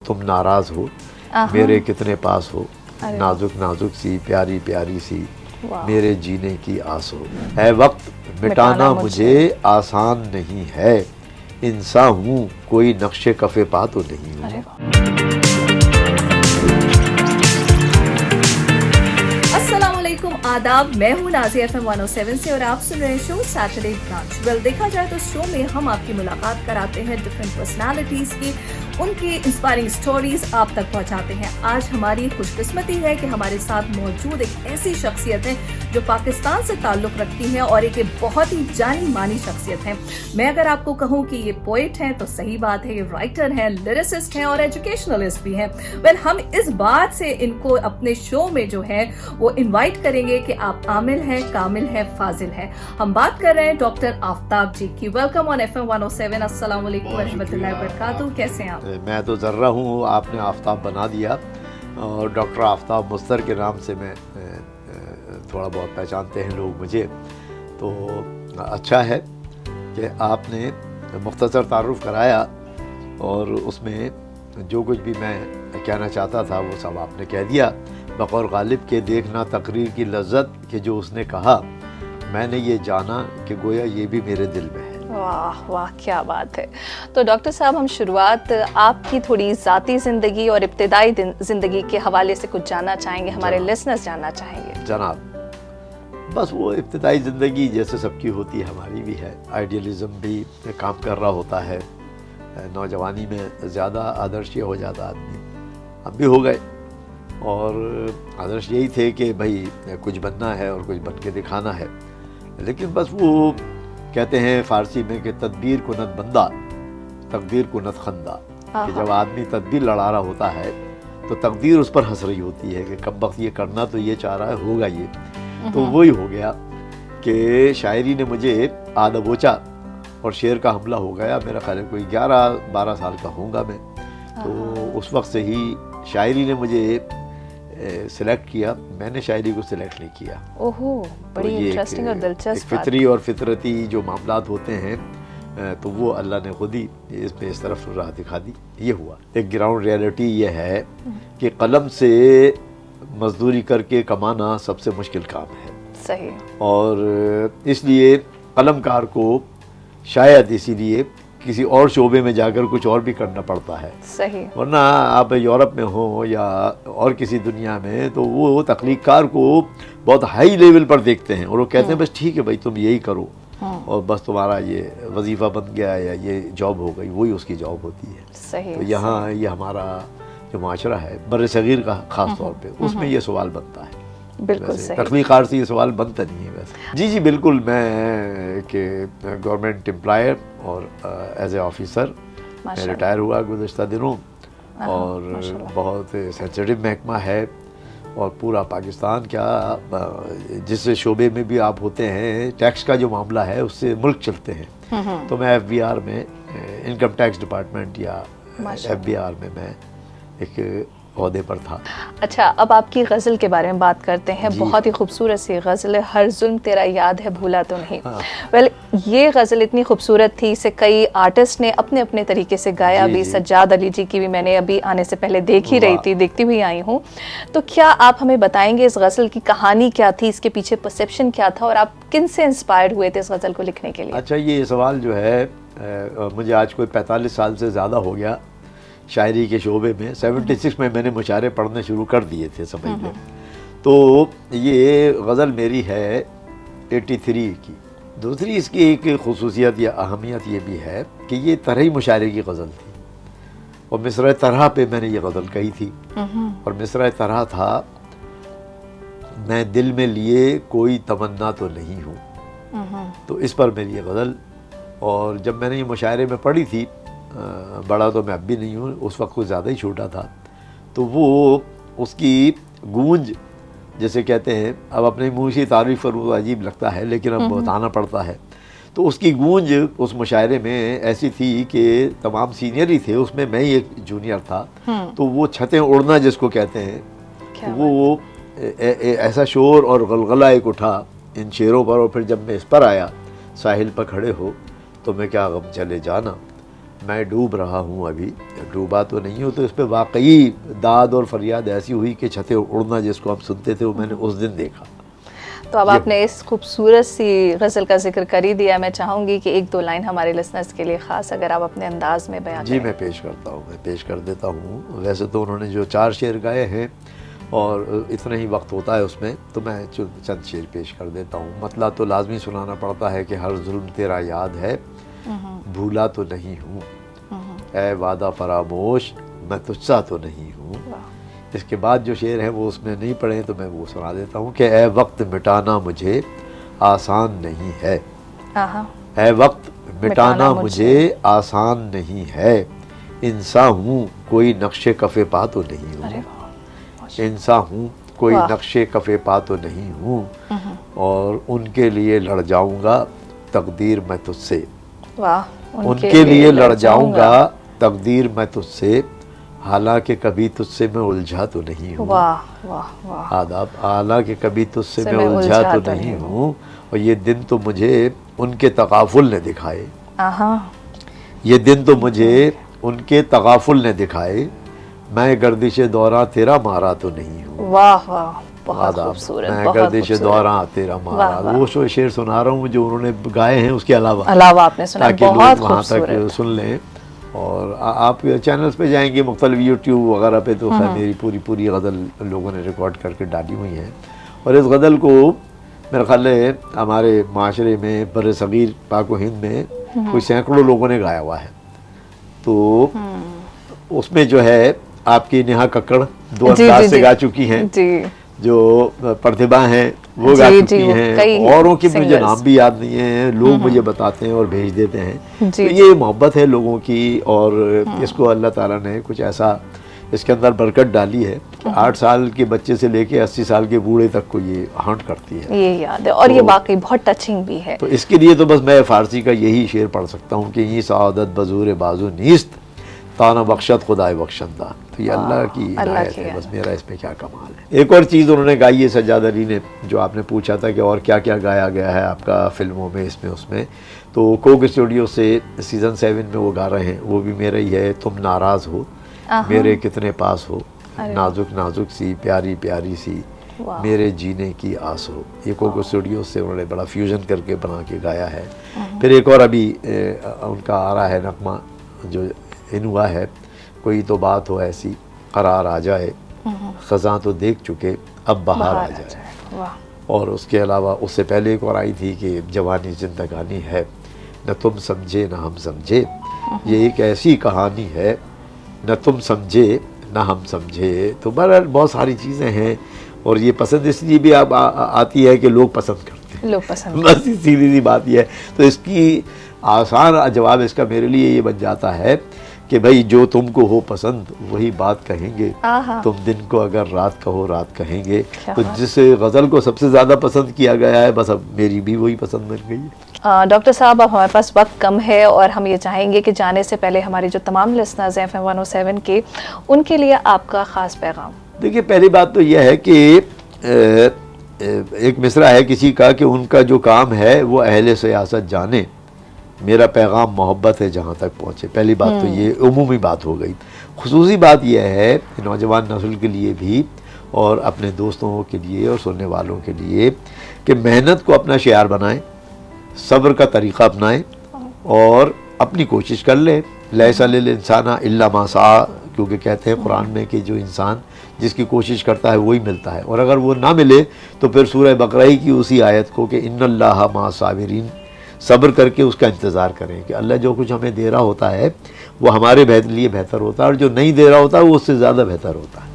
तुम नाराज हो, मेरे कितने पास हो, नाजुक नाजुक सी प्यारी प्यारी सी मेरे जीने की आस हो। है वक्त मिटाना मुझे आसान नहीं है, इंसान हूँ कोई नक्शे कफे पा तो नहीं हूँ। आदाब, मैं हूँ नाज़िया FM 107 से और आप सुन रहे हैं शो सैटरडे ब्रांच। वेल, देखा जाए तो शो में हम आपकी मुलाकात कराते हैं डिफरेंट पर्सनालिटीज की, उनकी इंस्पायरिंग स्टोरीज आप तक पहुँचाते हैं। आज हमारी खुशकिस्मती है कि हमारे साथ मौजूद एक ऐसी शख्सियत है जो पाकिस्तान से ताल्लुक़ रखती है और एक बहुत ही जानी मानी शख्सियत है। मैं अगर आपको कहूँ कि ये पोइट हैं तो सही बात है, ये राइटर हैं, लिरिसिस्ट हैं और एजुकेशनलिस्ट भी हैं। वेल, हम इस बात से इनको अपने शो में जो है वो इन्वाइट करेंगे कि आप आमिल हैं, कामिल हैं, फाजिल हैं। हम बात कर रहे हैं डॉक्टर आफ्ताब जी की। Welcome on FM 107। अस्सलाम वालेकुम रहमतुल्लाहि व बरकातहू। कैसे हैं आप? मैं तो जर्रा हूँ, आपने आफ्ताब बना दिया और डॉक्टर आफ्ताब मुस्तर के नाम से मैं थोड़ा बहुत पहचानते हैं लोग मुझे, तो अच्छा है कि आपने मुख्तसर तारुफ कराया और उसमें जो कुछ भी मैं कहना चाहता था वो सब आपने कह दिया। बक़ौर गालिब के देखना तकरीर की लज्जत कि जो उसने कहा मैंने ये जाना कि गोया ये भी मेरे दिल में है। वाह वाह, क्या बात है। तो डॉक्टर साहब, हम शुरुआत आपकी थोड़ी ज़ाती ज़िंदगी और इब्तिदाई ज़िंदगी के हवाले से कुछ जानना चाहेंगे, हमारे लिसनर्स जानना चाहेंगे। जनाब, बस वो इब्तिदाई ज़िंदगी जैसे सबकी होती है, हमारी भी है। आइडियलिज़म भी काम कर रहा होता है, नौजवानी में ज़्यादा आदर्शीय हो जाता आदमी, हम भी हो गए और आदर्श यही थे कि भाई कुछ बनना है और कुछ बन के दिखाना है। लेकिन बस वो कहते हैं फ़ारसी में कि तदबीर कुनत बंदा तकदीर कुनत खंदा, कि जब आदमी तदबीर लड़ा रहा होता है तो तकदीर उस पर हंस रही होती है कि कब वक्त ये करना तो ये चाह रहा है, होगा ये। तो वही हो गया कि शायरी ने मुझे आधा बोचा और शेर का हमला हो गया। मेरा ख्याल है कोई 11-12 साल का होऊंगा मैं, तो उस वक्त से ही शायरी ने मुझे सिलेक्ट किया, मैंने शायरी को सिलेक्ट नहीं किया। ओहो, बड़ी इंटरेस्टिंग और दिलचस्प बात। फितरी और फितरती जो मामलात होते हैं तो वो अल्लाह ने खुद ही इस तरफ राह दिखा दी। ये हुआ एक ग्राउंड रियलिटी ये है कि कलम से मजदूरी करके कमाना सबसे मुश्किल काम है। सही। और इसलिए कलमकार को शायद इसीलिए किसी और शोबे में जाकर कुछ और भी करना पड़ता है। सही। वरना आप यूरोप में हो या और किसी दुनिया में तो वो तख्लीक़कार को बहुत हाई लेवल पर देखते हैं और वो कहते हैं बस ठीक है भाई तुम यही करो और बस तुम्हारा ये वजीफ़ा बन गया या ये जॉब हो गई, वही उसकी जॉब होती है। सही। तो यहाँ ये हमारा जो माशरा है बर्र सगीर का ख़ास तौर पे, उसमें ये सवाल बनता है। बिल्कुल सही। तख्लीक़ार से ये सवाल बनता नहीं है वैसे। जी बिल्कुल, मैं कि गवर्नमेंट एम्प्लॉयर और एज ए ऑफिसर मैं रिटायर हुआ गुज़श्ता दिनों और बहुत सेंसिटिव महकमा है और पूरा पाकिस्तान क्या जिस शोबे में भी आप होते हैं टैक्स का जो मामला है उससे मुल्क चलते हैं। तो मैं FBR में इनकम टैक्स डिपार्टमेंट या FBR में मैं एक ओहदे पर था। अच्छा, अब आपकी गज़ल के बारे में बात करते हैं। बहुत ही खूबसूरत सी गज़ल है, हर जुल्म तेरा याद है भूला तो नहीं। वेल, ये गज़ल इतनी खूबसूरत थी, इसे कई आर्टिस्ट ने अपने अपने तरीके से गाया भी। सज्जाद अली जी की भी मैंने अभी आने से पहले देख ही रही थी, देखती हुई आई हूँ। तो क्या आप हमें बताएंगे इस गज़ल की कहानी क्या थी, इसके पीछे परसेप्शन क्या था और आप किन से इंस्पायर्ड हुए थे इस गज़ल को लिखने के लिए? अच्छा, ये सवाल जो है मुझे आज कोई 45 साल से ज़्यादा हो गया शायरी के शोबे में। 76 में मैंने मुशायरे पढ़ने शुरू कर दिए थे, समझ लें। तो ये गज़ल मेरी है 83 की। दूसरी इसकी एक खुसूसियत या अहमियत ये भी है कि ये तरही मुशायरे की गज़ल थी और मिसरा तरह पे मैंने ये गज़ल कही थी और मिसरा तरह था, मैं दिल में लिए कोई तमन्ना तो नहीं हूँ। तो इस पर मेरी ये गज़ल, और जब मैंने ये मुशायरे में पढ़ी थी, बड़ा तो मैं अब भी नहीं हूँ, उस वक्त कुछ ज़्यादा ही छोटा था, तो वो उसकी गूंज जैसे कहते हैं, अब अपने मुँह से तारीफ़ करूँ तो अजीब लगता है लेकिन अब बताना पड़ता है। तो उसकी गूंज उस मुशायरे में ऐसी थी कि तमाम सीनियर ही थे, उसमें मैं ही एक जूनियर था। तो वो छतें उड़ना जिसको कहते हैं, तो वो ऐसा शोर और गलगला एक उठा इन शेरों पर। और फिर जब मैं इस पर आया, साहिल पर खड़े हो तो मैं क्या गम चले जाना, میں ڈوب رہا ہوں ابھی، ڈوبا تو نہیں ہوں، تو اس پہ واقعی داد اور فریاد ایسی ہوئی کہ چھتیں اڑنا جس کو ہم سنتے تھے وہ میں نے اس دن دیکھا۔ تو اب آپ نے اس خوبصورت سی غزل کا ذکر کر ہی دیا، میں چاہوں گی کہ ایک دو لائن ہمارے لسنرز کے لیے خاص اگر آپ اپنے انداز میں بیان جی کریں۔ میں پیش کرتا ہوں، میں پیش کر دیتا ہوں۔ ویسے تو انہوں نے جو 4 شعر گائے ہیں اور اتنا ہی وقت ہوتا ہے اس میں، تو میں چند شعر پیش کر دیتا ہوں۔ مطلع تو لازمی سنانا پڑتا ہے کہ ہر ظلم تیرا یاد ہے، بھولا تو نہیں ہوں، اے وعدہ فراموش میں تجھ سا تو نہیں ہوں۔ اس کے بعد جو شعر ہے وہ اس میں نہیں پڑھے تو میں وہ سنا دیتا ہوں کہ اے وقت مٹانا مجھے آسان نہیں ہے، اے وقت مٹانا مجھے آسان نہیں ہے، انسان ہوں کوئی نقش کف پا تو نہیں ہوں، انسان ہوں کوئی نقش کف پا تو نہیں ہوں، اور ان کے لیے لڑ جاؤں گا تقدیر میں تجھ سے، ان کے لیے لڑ جاؤں گا تقدیر میں تجھ سے، حالانکہ کبھی تجھ سے میں الجھا تو نہیں ہوں، آداب، حالانکہ کبھی تجھ سے میں الجھا تو نہیں ہوں، اور یہ دن تو مجھے ان کے تغافل نے دکھائے، یہ دن تو مجھے ان کے تغافل نے دکھائے، میں گردش دوراں تیرا مارا تو نہیں ہوں، واہ واہ بہت خوبصورت، میں گردش دوراں تیرا مارا۔ وہ شعر سنا رہا ہوں جو انہوں نے گائے ہیں اس کے علاوہ آپ نے سنا، تاکہ بہت لوگ وہاں تک سن لیں۔ اور آپ چینلز پہ جائیں گے مختلف یوٹیوب وغیرہ پہ تو خیر میری پوری غزل لوگوں نے ریکارڈ کر کے ڈالی ہوئی ہیں، اور اس غزل کو میرا خیال ہے ہمارے معاشرے میں بر صغیر پاک و ہند میں کوئی سینکڑوں لوگوں نے گایا ہوا ہے، تو اس میں جو ہے آپ کی نیہا ککڑ 2 انداز سے گا چکی ہیں، جو پرتبھا ہیں وہ گا چکی ہیں، اوروں کے مجھے نام بھی یاد نہیں ہیں، لوگ مجھے بتاتے ہیں اور بھیج دیتے ہیں، تو یہ محبت ہے لوگوں کی، اور اس کو اللہ تعالیٰ نے کچھ ایسا اس کے اندر برکت ڈالی ہے کہ 8 سال کے بچے سے لے کے 80 سال کے بوڑھے تک کو یہ ہانٹ کرتی ہے، یہ یاد ہے، اور یہ واقعی بہت ٹچنگ بھی ہے۔ تو اس کے لیے تو بس میں فارسی کا یہی شعر پڑھ سکتا ہوں کہ یہ سعادت بزور بازو نیست تانا بخشت خدائے بخشندہ، تو یہ اللہ کی عنایت ہے، بس میرا اس میں کیا کمال ہے۔ ایک اور چیز انہوں نے گائی ہے سجاد علی نے، جو آپ نے پوچھا تھا کہ اور کیا کیا گایا گیا ہے آپ کا فلموں میں، اس میں اس میں، تو کوک اسٹوڈیو سے سیزن 7 میں وہ گا رہے ہیں، وہ بھی میرا ہی ہے، تم ناراض ہو میرے کتنے پاس ہو، نازک نازک سی پیاری پیاری سی میرے جینے کی آس ہو، یہ کوک اسٹوڈیو سے انہوں نے بڑا فیوژن کر کے بنا کے گایا ہے۔ پھر ایک اور ابھی ان کا آ رہا ہے نغمہ جو ان ہوا ہے، کوئی تو بات ہو ایسی قرار آ جائے، خزاں تو دیکھ چکے اب بہار آ جائے، اور اس کے علاوہ اس سے پہلے ایک اور آئی تھی کہ جوانی زندگانی ہے، نہ تم سمجھے نہ ہم سمجھے، یہ ایک ایسی کہانی ہے، نہ تم سمجھے نہ ہم سمجھے۔ تو بہرحال بہت ساری چیزیں ہیں، اور یہ پسند اس لیے بھی آتی ہے کہ لوگ پسند کرتے ہیں، لوگ پسند، بس سیدھی سی بات یہ ہے۔ تو اس کی آسان جواب اس کا میرے لیے یہ بن جاتا ہے کہ بھائی جو تم کو ہو پسند وہی بات کہیں گے، تم دن کو اگر رات کہو رات کہیں گے۔ تو جس غزل کو سب سے زیادہ پسند کیا گیا ہے، بس اب میری بھی وہی پسند بن گئی ہے۔ ڈاکٹر صاحب اب ہمارے پاس وقت کم ہے، اور ہم یہ چاہیں گے کہ جانے سے پہلے ہمارے جو تمام لسنرز ہیں FM 107 کے، ان کے لیے آپ کا خاص پیغام۔ دیکھیے پہلی بات تو یہ ہے کہ ایک مصرع ہے کسی کا کہ ان کا جو کام ہے وہ اہل سیاست جانے، میرا پیغام محبت ہے جہاں تک پہنچے۔ پہلی بات تو یہ عمومی بات ہو گئی۔ خصوصی بات یہ ہے کہ نوجوان نسل کے لیے بھی اور اپنے دوستوں کے لیے اور سننے والوں کے لیے کہ محنت کو اپنا شعار بنائیں، صبر کا طریقہ اپنائیں، اور اپنی کوشش کر لیں۔ لیس للانسان الا ما سعی، کیونکہ کہتے ہیں قرآن میں کہ جو انسان جس کی کوشش کرتا ہے وہی ملتا ہے، اور اگر وہ نہ ملے تو پھر سورہ بقرہ کی اسی آیت کو کہ ان اللہ مع الصابرین، صبر کر کے اس کا انتظار کریں کہ اللہ جو کچھ ہمیں دے رہا ہوتا ہے وہ ہمارے لیے بہتر ہوتا ہے، اور جو نہیں دے رہا ہوتا ہے وہ اس سے زیادہ بہتر ہوتا ہے۔